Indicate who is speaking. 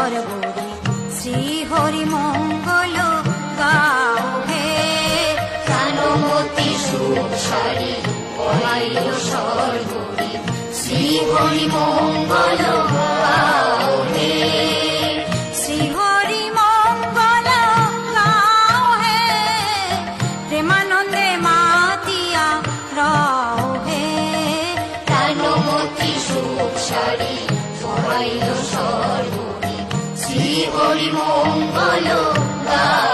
Speaker 1: স্বর্গরি শ্রী হরি মঙ্গল গাও হে।
Speaker 2: প্রাণমতি সুখ সারি পড়াইল স্বর্গরি শ্রী হরি মঙ্গল গাও হে।
Speaker 1: শ্রী হরি মঙ্গল গাও হে, প্রেমানন্দে মাতিয়া রও হে।
Speaker 2: প্রাণমতি সুখ সারি পড়াইল স্বর্গরি শ্রী হরি মঙ্গল গাও